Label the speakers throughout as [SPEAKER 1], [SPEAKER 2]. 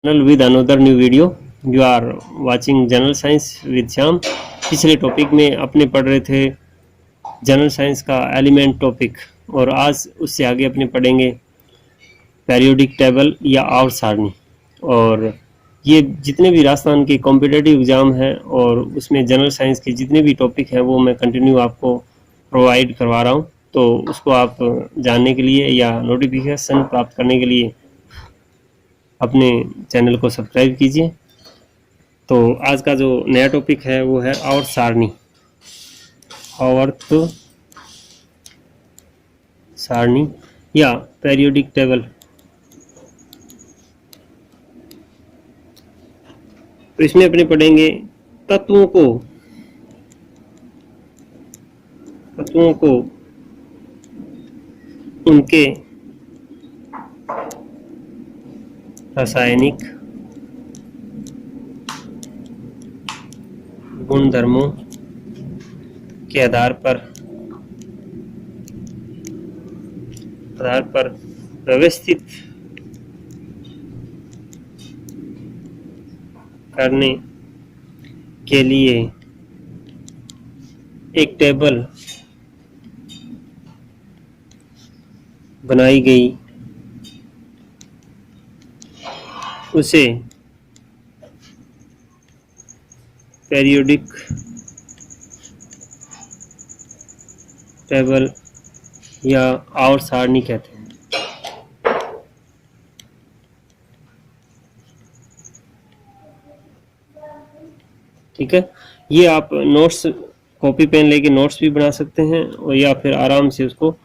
[SPEAKER 1] with another new video. You are watching general science with Shyam. पिछले topic में अपने पढ़ रहे थे जनरल साइंस का एलिमेंट टॉपिक, और आज उससे आगे अपने पढ़ेंगे पेरियोडिक टेबल या आवर्त सारणी। और ये जितने भी राजस्थान के कॉम्पिटिटिव एग्ज़ाम हैं और उसमें जनरल साइंस के जितने भी टॉपिक हैं वो मैं कंटिन्यू आपको प्रोवाइड करवा रहा हूँ। तो उसको आप जानने के लिए या नोटिफिकेशन प्राप्त करने के लिए अपने चैनल को सब्सक्राइब कीजिए। तो आज का जो नया टॉपिक है वो है आवर्त सारणी। आवर्त सारणी या पेरियोडिक टेबल। तो इसमें अपने पढ़ेंगे तत्वों को उनके रासायनिक गुणधर्मों के आधार पर व्यवस्थित करने के लिए एक टेबल बनाई गई, उसे पेरियोडिक टेबल या आवर्त सारणी कहते हैं। ठीक है, ये आप नोट्स कॉपी पेन लेके नोट्स भी बना सकते हैं और या फिर आराम से उसको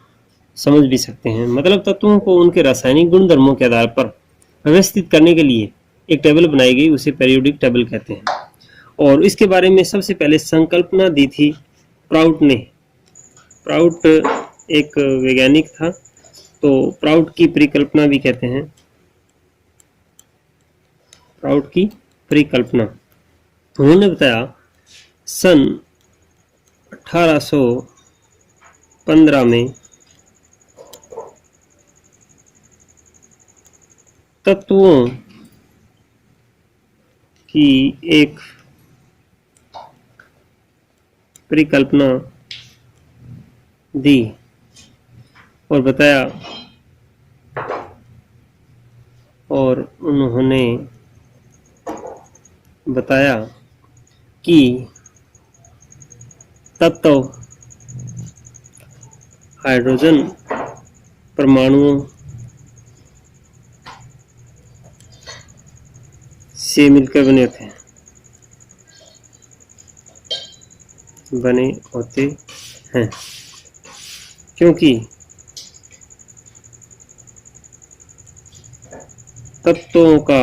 [SPEAKER 1] समझ भी सकते हैं। मतलब तत्वों को उनके रासायनिक गुणधर्मों के आधार पर व्यवस्थित करने के लिए एक टेबल बनाई गई, उसे पेरियोडिक टेबल कहते हैं। और इसके बारे में सबसे पहले संकल्पना दी थी प्राउट ने। प्राउट एक वैज्ञानिक था, तो प्राउट की परिकल्पना भी कहते हैं। प्राउट की परिकल्पना उन्होंने बताया सन 1815 में तत्वों की एक परिकल्पना दी और बताया, और उन्होंने बताया कि तत्व हाइड्रोजन परमाणुओं से मिलकर बने होते हैं, क्योंकि तत्वों का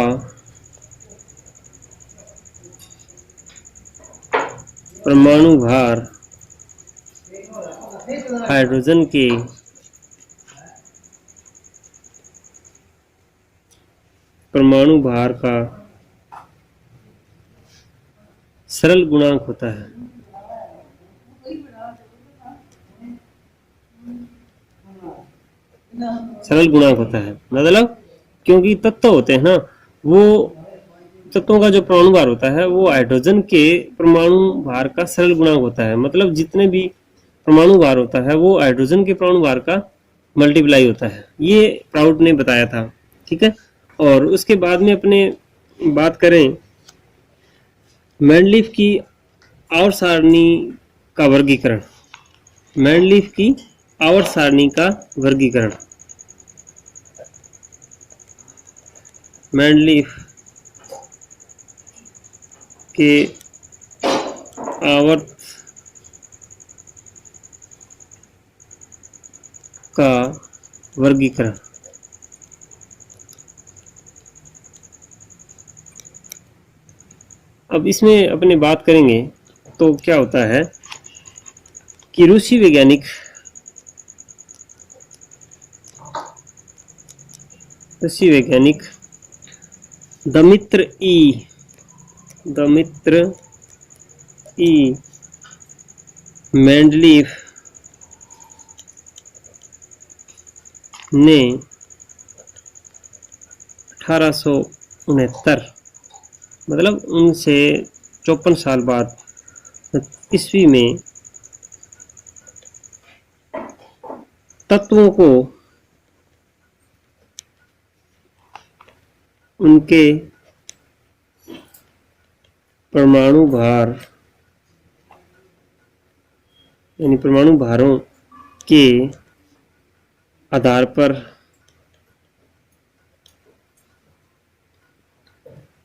[SPEAKER 1] परमाणु भार हाइड्रोजन के परमाणु भार का सरल गुणांक होता है। सरल गुणांक होता है मतलब क्योंकि तत्व होते हैं ना, वो तत्वों का जो परमाणु भार होता है वो हाइड्रोजन के परमाणु भार का सरल गुणांक होता है। मतलब जितने भी परमाणु भार होता है वो हाइड्रोजन के परमाणु भार का मल्टीप्लाई होता है। ये प्राउट ने बताया था। ठीक है, और उसके बाद में अपने बात करें मेंडलीफ की आवर्त सारणी का वर्गीकरण। मेंडलीफ की आवर्त सारणी का वर्गीकरण। मेंडलीफ के आवर्त का वर्गीकरण। अब इसमें अपने बात करेंगे तो क्या होता है कि रूसी वैज्ञानिक दमित्र ई मेंडलीफ ने 1800 69 मतलब उनसे 54 साल बाद ईस्वी में तत्वों को उनके परमाणु भार यानी परमाणु भारों के आधार पर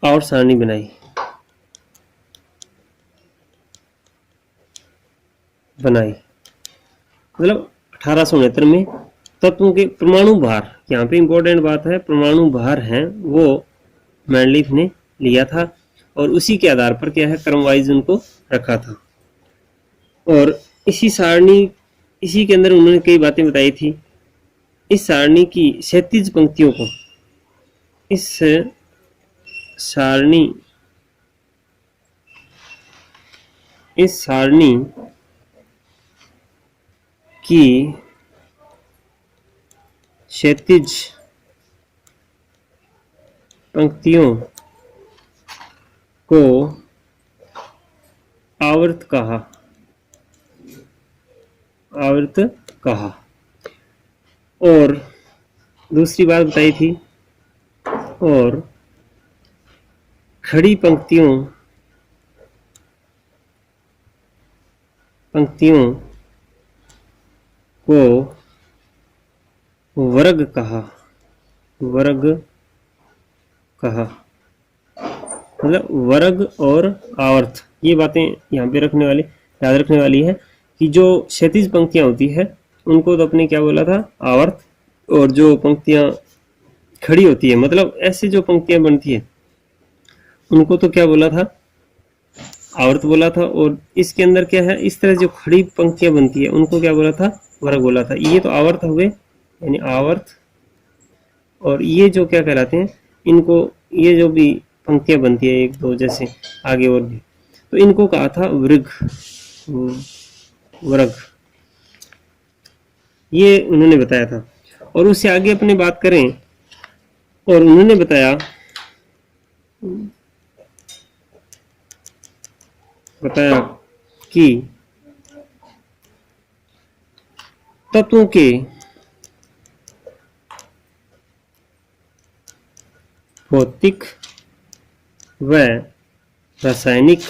[SPEAKER 1] आवर्त सारणी बनाई मतलब 1869 में तत्वों के परमाणु भार, यहाँ पे इंपॉर्टेंट बात है, परमाणु भार हैं वो मेंडलीफ ने लिया था और उसी के आधार पर क्या है क्रम वाइज उनको रखा था। और इसी सारणी, इसी के अंदर उन्होंने कई बातें बताई थी। इस सारणी की क्षैतिज पंक्तियों को, इस सारणी की क्षैतिज पंक्तियों को आवर्त कहा। और दूसरी बात बताई थी, और खड़ी पंक्तियों को वर्ग कहा। मतलब वर्ग और आवर्त, ये बातें यहाँ पे याद रखने वाली है कि जो क्षैतिज पंक्तियां होती है उनको तो अपने क्या बोला था, आवर्त, और जो पंक्तियां खड़ी होती है मतलब ऐसे जो पंक्तियां बनती है उनको तो क्या बोला था, आवर्त बोला था। और इसके अंदर क्या है, इस तरह जो खड़ी पंक्तियां बनती है उनको क्या बोला था, वर्ग बोला था। ये तो आवर्त हुए यानी आवर्त, और ये जो क्या कहलाते हैं, इनको ये जो भी पंक्तियां बनती है एक दो जैसे आगे और भी, तो इनको कहा था वर्ग। ये उन्होंने बताया था। और उससे आगे अपने बात करें, और उन्होंने बताया कि तत्वों के भौतिक व रासायनिक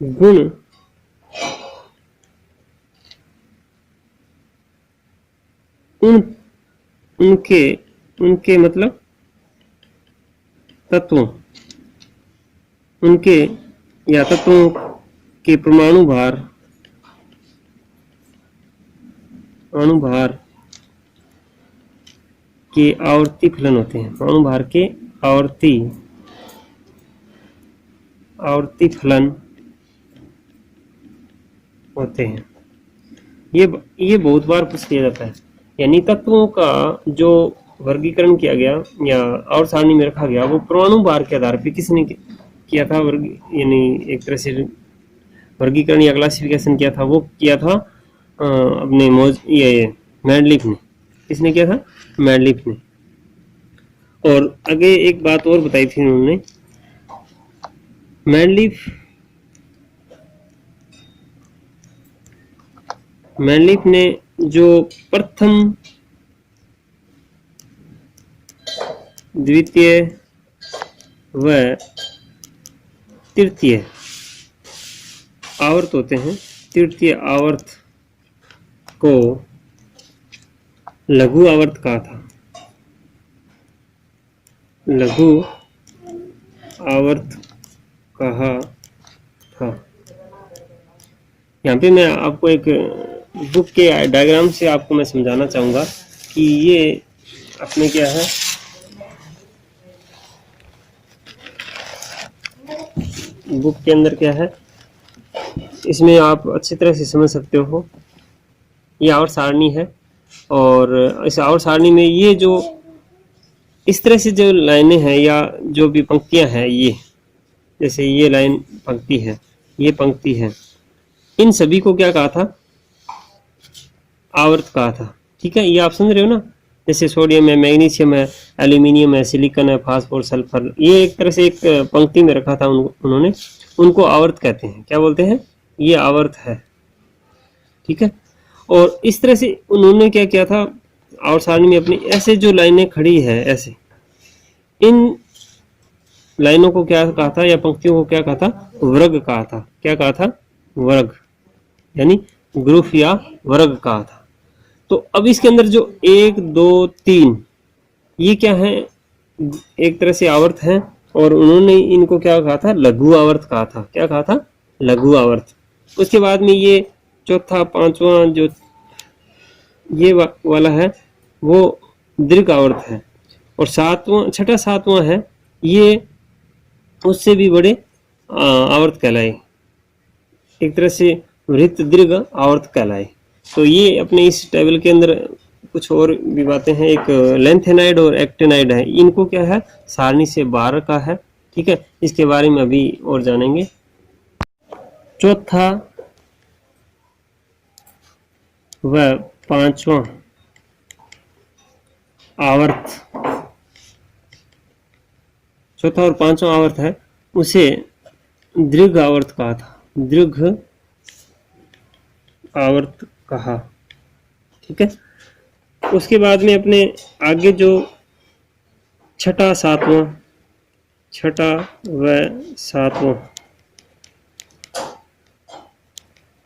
[SPEAKER 1] गुण उनके मतलब तत्वों या तत्वों के परमाणु भार के आवर्ती फलन होते हैं। परमाणु भार के आवर्ती फलन होते हैं। ये बहुत बार पूछ लिया जाता है। यानी तत्वों का जो वर्गीकरण किया गया या आवर्त सारणी में रखा गया वो परमाणु भार के आधार पर किसने किया था, यानी एक तरह से वर्गीकरण या क्लासिफिकेशन किया था, वो किया था अपने मेंडलीफ ने। किसने किया था, मेंडलीफ ने। और आगे एक बात और बताई थी उन्होंने, मेंडलीफ ने जो प्रथम, द्वितीय व तृतीय आवर्त होते हैं, तृतीय आवर्त को लघु आवर्त कहा था। लघु आवर्त कहा था। यहाँ पे मैं आपको एक बुक के डायग्राम से आपको मैं समझाना चाहूँगा कि ये अपने क्या है, बुक के अंदर क्या है, इसमें आप अच्छी तरह से समझ सकते हो। ये आवर्त सारणी है और इस आवर्त सारणी में ये जो इस तरह से जो लाइनें हैं या जो भी पंक्तियां हैं, ये जैसे ये लाइन पंक्ति है, ये पंक्ति है, इन सभी को क्या कहा था, आवर्त कहा था। ठीक है, ये आप समझ रहे हो ना। जैसे सोडियम है, मैग्नीशियम है, एल्यूमिनियम है, सिलिकॉन है, फास्फोर, सल्फर, ये एक तरह से एक पंक्ति में रखा था उन्होंने, उनको आवर्त कहते हैं। क्या बोलते हैं? ये आवर्त है, ठीक है। और इस तरह से उन्होंने क्या किया था, आवर्त सारणी में अपनी ऐसे जो लाइनें खड़ी है, ऐसे इन लाइनों को क्या कहा था, या पंक्तियों को क्या कहा था? वर्ग कहा था। क्या कहा था? वर्ग, यानी ग्रुप या वर्ग कहा था। तो अब इसके अंदर जो 1 2 3 ये क्या है? एक तरह से आवर्त हैं, और उन्होंने इनको क्या कहा था? लघु आवर्त कहा था। क्या कहा था? लघु आवर्त। उसके बाद में ये चौथा पांचवा जो ये वाला है वो दीर्घ आवर्त है, और सातवां, छठा सातवां है ये उससे भी बड़े आवर्त कहलाए, एक तरह से वृत्त दीर्घ आवर्त कहलाए। तो ये अपने इस टेबल के अंदर कुछ और भी बातें हैं। एक लेंथेनाइड और एक्टेनाइड है, इनको क्या है? सारणी से बाहर का है, ठीक है। इसके बारे में अभी और जानेंगे। चौथा व पांचवा आवर्त, चौथा और पांचवा आवर्त है, उसे दीर्घ आवर्त कहा था। दीर्घ आवर्त कहा, ठीक है। उसके बाद में अपने आगे जो छठा व सातवां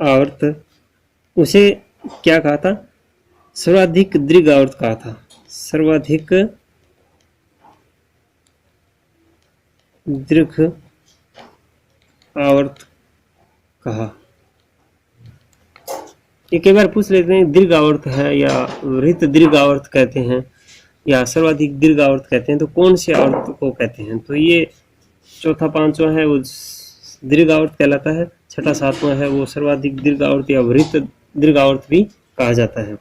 [SPEAKER 1] आवर्त, उसे क्या कहा था? सर्वाधिक दीर्घ आवर्त कहा था। सर्वाधिक दीर्घ आवर्त कहा। ये कई बार पूछ लेते हैं दीर्घ आवर्त है या वृत्त दीर्घ आवर्त कहते हैं या सर्वाधिक दीर्घ आवर्त कहते हैं, तो कौन से आवर्त को कहते हैं? तो ये चौथा पांचवा है वो दीर्घ आवर्त कहलाता है, छठा सातवां है वो सर्वाधिक दीर्घ आवर्त या वृत्त दीर्घ आवर्त भी कहा जाता है।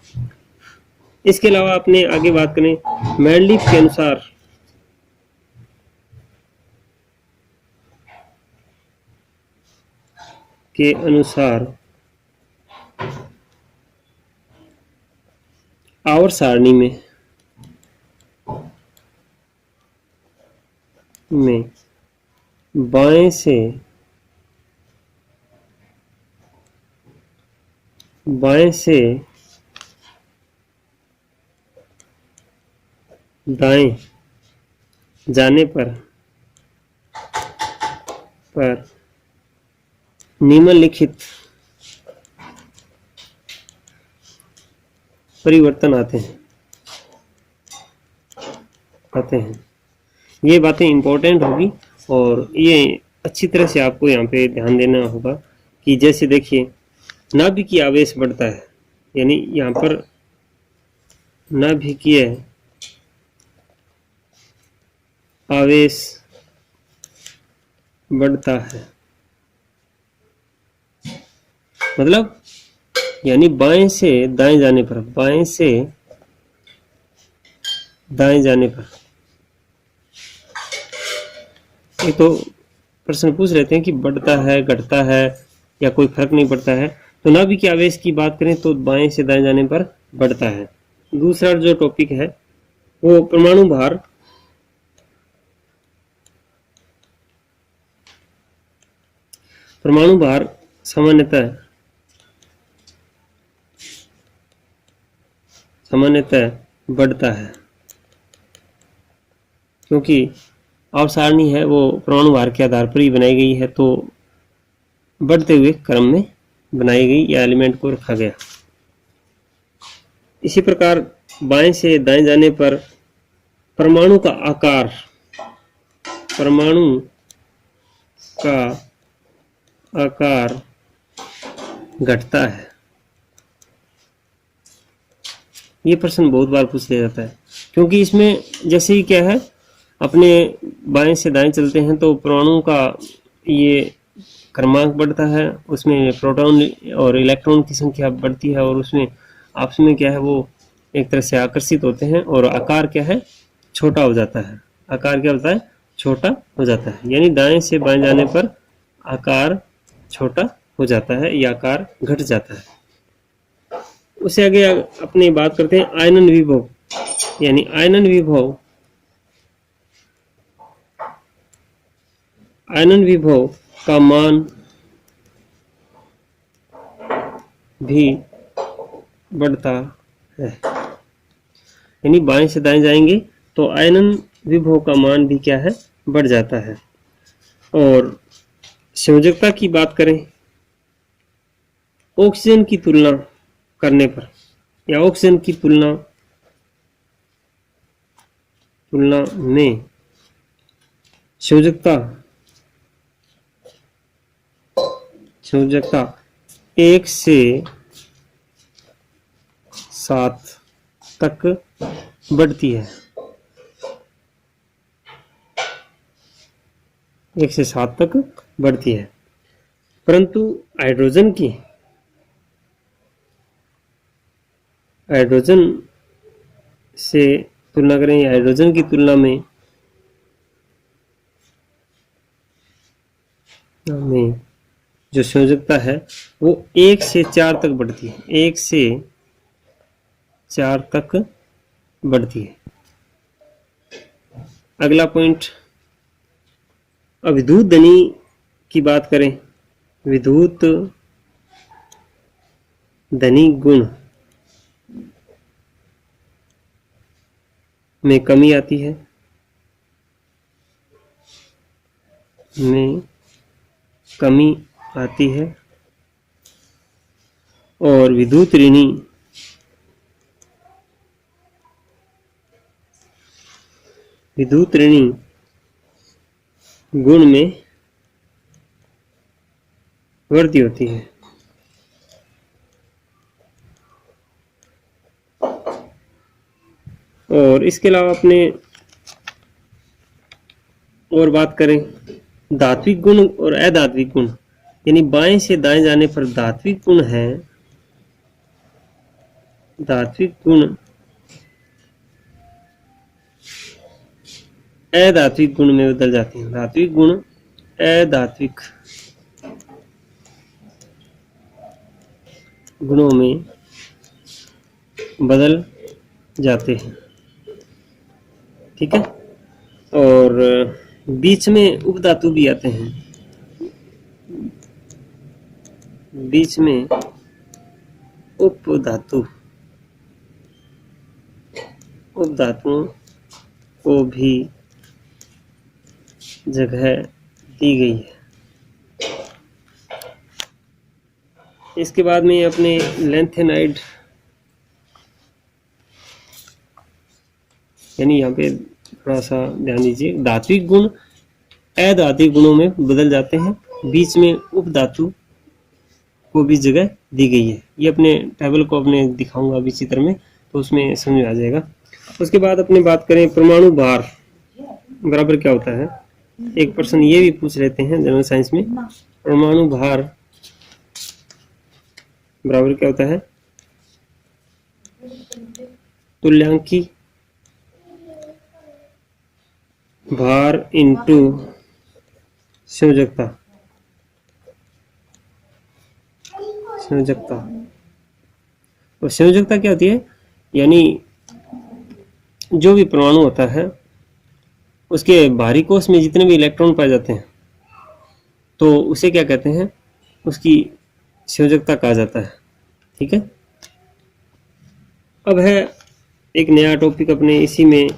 [SPEAKER 1] इसके अलावा अपने आगे बात करें, मैंडलीफ के अनुसार आवर्त सारणी में बाएं से दाएं जाने पर निम्नलिखित परिवर्तन आते हैं। ये बातें इंपॉर्टेंट होगी और ये अच्छी तरह से आपको यहाँ पे ध्यान देना होगा कि जैसे देखिए नाभिकीय आवेश बढ़ता है, यानी यहाँ पर नाभिकीय आवेश बढ़ता है, मतलब यानी बाएं से दाएं जाने पर, बाएं से दाएं जाने पर। ये तो प्रश्न पूछ लेते हैं कि बढ़ता है, घटता है या कोई फर्क नहीं पड़ता है। तो नाभिकीय आवेश की बात करें तो बाएं से दाएं जाने पर बढ़ता है। दूसरा जो टॉपिक है वो परमाणु भार। परमाणु भार सामान्यतः बढ़ता है, क्योंकि आवर्त सारणी है वो परमाणु भार के आधार पर ही बनाई गई है, तो बढ़ते हुए क्रम में बनाई गई या एलिमेंट को रखा गया। इसी प्रकार बाएं से दाएं जाने पर परमाणु का आकार घटता है। ये प्रश्न बहुत बार पूछ लिया जाता है, क्योंकि इसमें जैसे ही क्या है, अपने बाएं से दाएं चलते हैं तो परमाणु का ये क्रमांक बढ़ता है, उसमें प्रोटॉन और इलेक्ट्रॉन की संख्या बढ़ती है और उसमें आपस में क्या है वो एक तरह से आकर्षित होते हैं और आकार क्या है, छोटा हो जाता है। आकार क्या होता है, छोटा हो जाता है। यानी दाएं से बाएं जाने पर आकार छोटा हो जाता है या आकार घट जाता है। उससे आगे अपनी बात करते हैं आयनन विभव। यानी आयनन विभव का मान भी बढ़ता है। यानी बाएं से दाएं जाएंगे तो आयनन विभव का मान भी क्या है, बढ़ जाता है। और संयोजकता की बात करें, ऑक्सीजन की तुलना करने पर या ऑक्सीजन की तुलना में संयोजकता 1 से 7 तक बढ़ती है। 1 से 7 तक बढ़ती है, परंतु हाइड्रोजन से तुलना करें, हाइड्रोजन की तुलना में जो संयोजकता है वो 1 से 4 तक बढ़ती है। 1 से 4 तक बढ़ती है। अगला पॉइंट, विद्युत धनी की बात करें, विद्युत धनी गुण में कमी आती है, और विद्युत ऋणी गुण में वृद्धि होती है। और इसके अलावा अपने और बात करें धात्विक गुण और अधात्विक गुण, यानी बाएं से दाएं जाने पर धात्विक गुण है, धात्विक गुण अधात्विक गुण में बदल जाते हैं। धात्विक गुण अधात्विक गुणों में बदल जाते हैं। ठीक है। और बीच में उपधातु भी आते हैं, बीच में उपधातुओं को भी जगह दी गई है। इसके बाद में अपने लैंथेनाइड, यानी यहाँ पे थोड़ा सा ध्यान दीजिए, धात्विक गुण अधात्विक गुणों में बदल जाते हैं, बीच में उपधातु को भी जगह दी गई है। ये अपने टेबल को अपने दिखाऊंगा अभी चित्र में, तो उसमें समझ आ जाएगा। उसके बाद अपने बात करें परमाणु भार बराबर क्या होता है। एक पर्सन ये भी पूछ लेते हैं जनरल साइंस में, परमाणु भार बराबर क्या होता है, तुल्यांकी भार इंटू संयोजकता। और संयोजकता क्या होती है, यानी जो भी परमाणु होता है उसके बाहरी कोश में जितने भी इलेक्ट्रॉन पाए जाते हैं तो उसे क्या कहते हैं, उसकी संयोजकता कहा जाता है। ठीक है। अब है एक नया टॉपिक अपने इसी में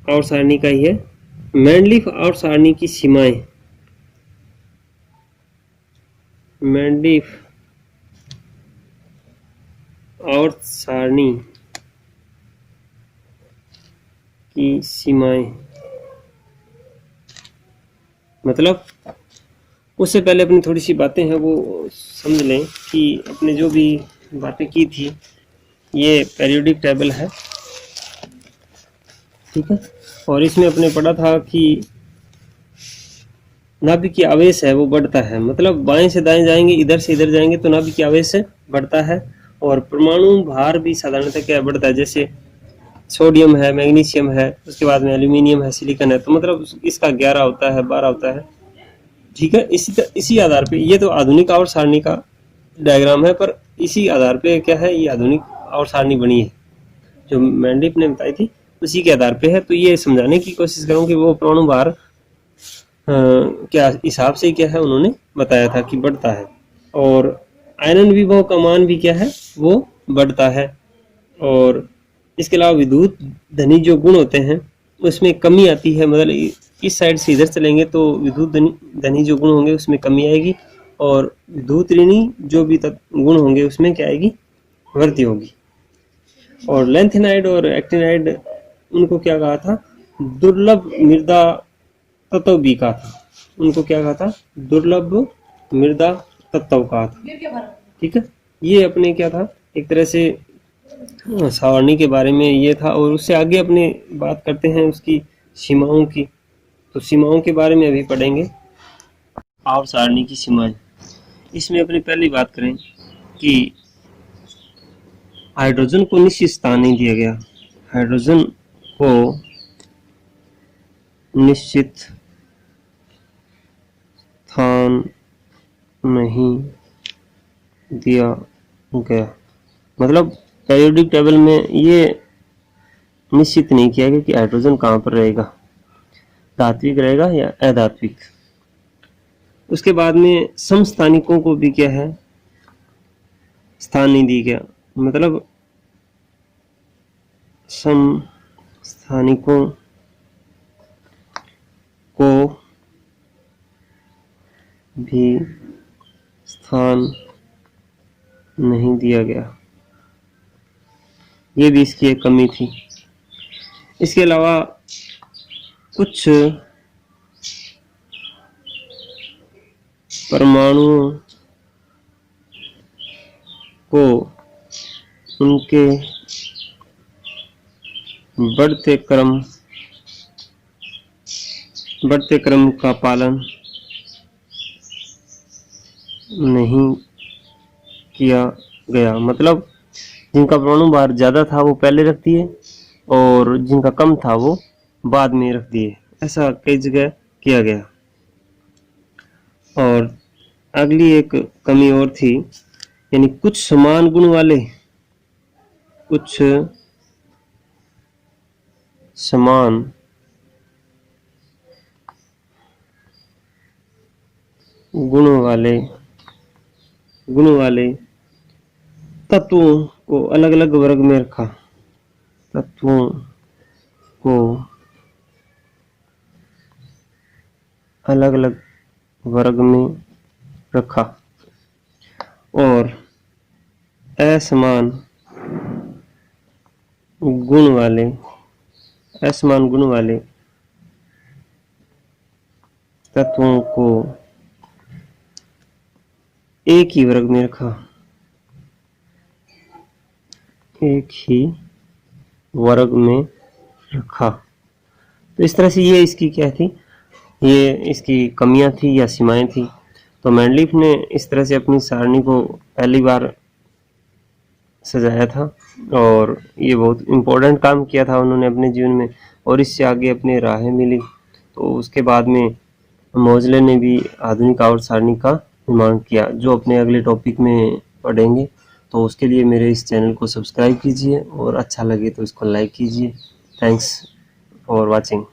[SPEAKER 1] आवर्त सारणी का ही है, मैंडलीफ आवर्त सारणी की सीमाएं। मैंडलीफ आवर्त सारणी की सीमाएं मतलब उससे पहले अपनी थोड़ी सी बातें हैं वो समझ लें कि अपने जो भी बातें की थी, ये पीरियोडिक टेबल है। ठीक है। और इसमें अपने पढ़ा था कि नाभिकीय आवेश है वो बढ़ता है, मतलब बाएं से दाएं जाएंगे, इधर से इधर जाएंगे तो नाभिकीय आवेश बढ़ता है। और परमाणु भार भी साधारणतः क्या बढ़ता है, जैसे सोडियम है, मैग्नीशियम है, उसके बाद में एल्यूमिनियम है, सिलिकॉन है, तो मतलब इसका 11 होता है, 12 होता है। ठीक है। इसी आधार पे ये तो आधुनिक आवर्त सारणी का डायग्राम है, पर इसी आधार पे क्या है ये आधुनिक आवर्त सारणी बनी है, जो मेंडलिफ ने बताई थी उसी के आधार पे है। तो ये समझाने की कोशिश करूँ कि वो परमाणु भार क्या हिसाब से क्या है उन्होंने बताया था कि बढ़ता है, और आयरन विभव का मान भी क्या है वो बढ़ता है। और इसके अलावा विद्युत धनी जो गुण होते हैं उसमें कमी आती है, मतलब इस साइड से इधर चलेंगे तो विद्युत धनी जो गुण होंगे उसमें कमी आएगी, और विद्युत ऋणी जो भी गुण होंगे उसमें क्या आएगी, वृद्धि होगी। और लेंथेनाइड और एक्टिनाइड उनको क्या कहा था, दुर्लभ मृदा तत्व भी कहा था, उनको क्या कहा था, दुर्लभ मृदा तत्व कहा था। ठीक है, ये अपने क्या था, एक तरह से सारणी के बारे में ये था। और उससे आगे अपने बात करते हैं उसकी सीमाओं की। तो सीमाओं के बारे में अभी पढ़ेंगे, आवर्त सारणी की सीमाएं। इसमें अपनी पहली बात करें कि हाइड्रोजन को निश्चित स्थान नहीं दिया गया, हाइड्रोजन को निश्चित स्थान नहीं दिया गया, मतलब पीरियोडिक टेबल में ये निश्चित नहीं किया गया कि हाइड्रोजन कहाँ पर रहेगा, धात्विक रहेगा या अधात्विक। उसके बाद में समस्थानिकों को भी क्या है, स्थान नहीं दिया गया, मतलब समस्थानिकों को भी स्थान नहीं दिया गया, ये भी इसकी एक कमी थी। इसके अलावा कुछ परमाणुओं को उनके बढ़ते क्रम का पालन नहीं किया गया, मतलब जिनका परमाणु भार ज़्यादा था वो पहले रख दिए और जिनका कम था वो बाद में रख दिए, ऐसा कई जगह किया गया। और अगली एक कमी और थी, यानी कुछ समान गुण वाले, कुछ समान गुण वाले तत्वों को अलग अलग वर्ग में रखा, तत्वों को अलग अलग वर्ग में रखा, और असमान गुण वाले तत्वों को एक ही वर्ग में रखा, एक ही वर्ग में रखा। तो इस तरह से ये इसकी क्या थी, ये इसकी कमियां थी या सीमाएं थी। तो मेंडलीफ ने इस तरह से अपनी सारणी को पहली बार सजाया था, और ये बहुत इम्पोर्टेंट काम किया था उन्होंने अपने जीवन में, और इससे आगे अपनी राहें मिली। तो उसके बाद में मोज़ले ने भी आधुनिक आवर्त सारणी का निर्माण किया, जो अपने अगले टॉपिक में पढ़ेंगे। तो उसके लिए मेरे इस चैनल को सब्सक्राइब कीजिए, और अच्छा लगे तो इसको लाइक कीजिए। Thanks for watching.